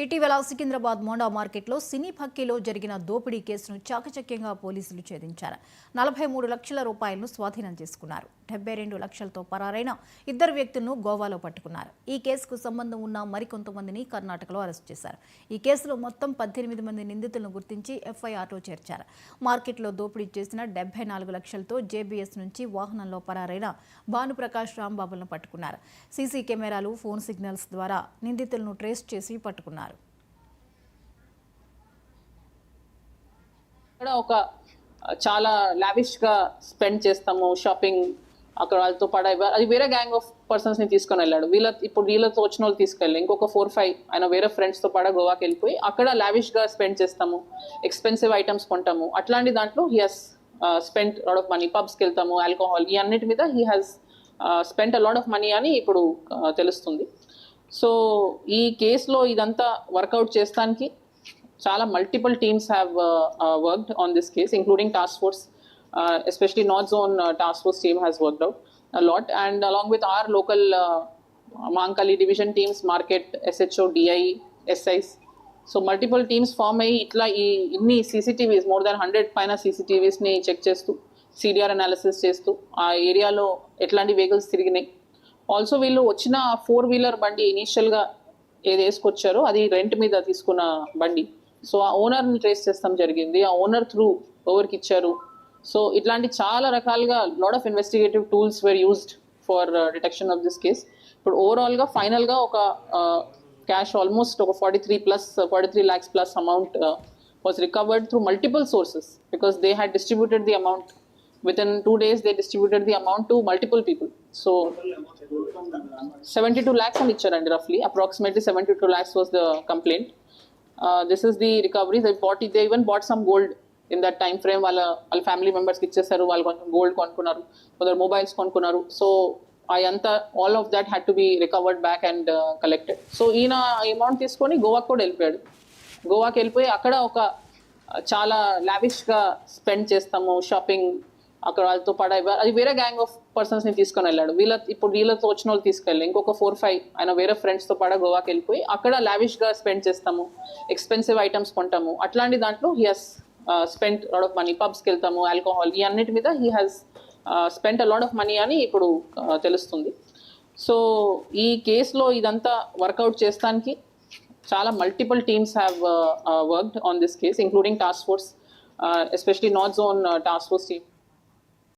ఇటీవల సికింద్రాబాద్ మోండా మార్కెట్లో సినీ ఫక్కీలో జరిగిన దోపిడీ కేసును చాకచక్యంగా పోలీసులు ఛేదించారు. 43 లక్షల రూపాయలను స్వాధీనం చేసుకున్నారు. 72 లక్షలతో పరారైన ఇద్దరు వ్యక్తులను గోవాలో పట్టుకున్నారు. ఈ కేసుకు సంబంధం ఉన్న మరికొంతమందిని కర్ణాటకలో అరెస్ట్ చేశారు. ఈ కేసులో మొత్తం 18 మంది నిందితులను గుర్తించి ఎఫ్ఐఆర్లో చేర్చారు. మార్కెట్లో దోపిడీ చేసిన 74 లక్షలతో జేబీఎస్ నుంచి వాహనంలో పరారైన భానుప్రకాష్ రాంబాబులను పట్టుకున్నారు. సీసీ కెమెరాలు, ఫోన్ సిగ్నల్స్ ద్వారా నిందితులను ట్రేస్ చేసి పట్టుకున్నారు. ఒక చాలా లావిష్ గా స్పెండ్ చేస్తాము షాపింగ్ అక్కడ వాళ్ళతో అది వేరే గ్యాంగ్ ఆఫ్ పర్సన్స్ ని తీసుకొని వెళ్ళాడు. వీళ్ళతో వచ్చిన వాళ్ళు తీసుకెళ్ళి ఇంకొక 4-5 ఆయన వేరే ఫ్రెండ్స్ తో గోవాకి వెళ్ళిపోయి అక్కడ లావిష్ గా స్పెండ్ చేస్తాము, ఎక్స్పెన్సివ్ ఐటమ్స్ కొంటాము. అట్లాంటి దాంట్లో he has spend lot of money. పబ్స్కి వెళ్తాము, ఆల్కహాల్, ఈ అన్నిటి మీద he has spend a lot of money అని ఇప్పుడు తెలుస్తుంది. సో ఈ కేసులో ఇదంతా వర్కౌట్ చేస్తానికి చాలా multiple teams have worked on this case, including task force, especially North Zone task force team has worked out a lot, and along with our local Mahankali division teams, market, SHO, DI, SIs, so multiple teams form అయ్యి ఇట్లా ఇన్ని CCTVs, more than 100 పైన CCTVs ని check చేస్తూ CDR analysis చేస్తూ ఆ ఏరియాలో ఎట్లాంటి వెహికల్స్ తిరిగినాయి. ఆల్సో వీళ్ళు వచ్చిన 4-wheeler బండి ఇనీషియల్గా ఏది వేసుకొచ్చారో అది రెంట్ మీద తీసుకున్న బండి. సో ఆ ఓనర్ని ట్రేస్ చేస్తాం జరిగింది. ఆ ఓనర్ త్రూ ఎవరికి ఇచ్చారు. సో ఇట్లాంటి చాలా రకాలుగా lot of investigative tools were used for detection of this case. ఇప్పుడు ఓవరాల్గా ఫైనల్గా ఒక క్యాష్ ఆల్మోస్ట్ ఒక 43 lakhs plus amount was recovered through multiple sources, because they had distributed the amount. Within 2 days they distributed the amount to multiple people. So 72 lakhs and ichcharanడి, roughly approximately 72 lakhs was the complaint. This is the recovery. They even bought some gold in that time frame. వాళ్ళ family మెంబర్స్కి ఇచ్చేసారు. వాళ్ళు కొంచెం gold కొనుక్కున్నారు, కొందరు mobiles కొనుక్కున్నారు. So అదంతా all of that had to be recovered back and collected. So ఈయన అమౌంట్ తీసుకొని గోవాకి కూడా వెళ్ళిపోయాడు. గోవాకి వెళ్ళిపోయి అక్కడ ఒక చాలా లావిష్గా స్పెండ్ చేస్తాము షాపింగ్ అక్కడ వాళ్ళతో అది వేరే గ్యాంగ్ ఆఫ్ పర్సన్స్ ని తీసుకొని వెళ్ళాడు. వీళ్ళతో వచ్చిన వాళ్ళు తీసుకెళ్ళి ఇంకొక 4-5 ఆయన వేరే ఫ్రెండ్స్ తో గోవాకి వెళ్ళిపోయి అక్కడ లావిష్ గా స్పెండ్ చేస్తాము, ఎక్స్పెన్సివ్ ఐటమ్స్ కొంటాము. అట్లాంటి దాంట్లో he has spend lot of money. పబ్స్కి వెళ్తాము, ఆల్కహాల్, ఈ అన్నిటి మీద he has spend a lot of money అని ఇప్పుడు తెలుస్తుంది. సో ఈ కేసులో ఇదంతా వర్కౌట్ చేస్తానికి చాలా multiple teams have worked on this case, including task force, especially North Zone task force team.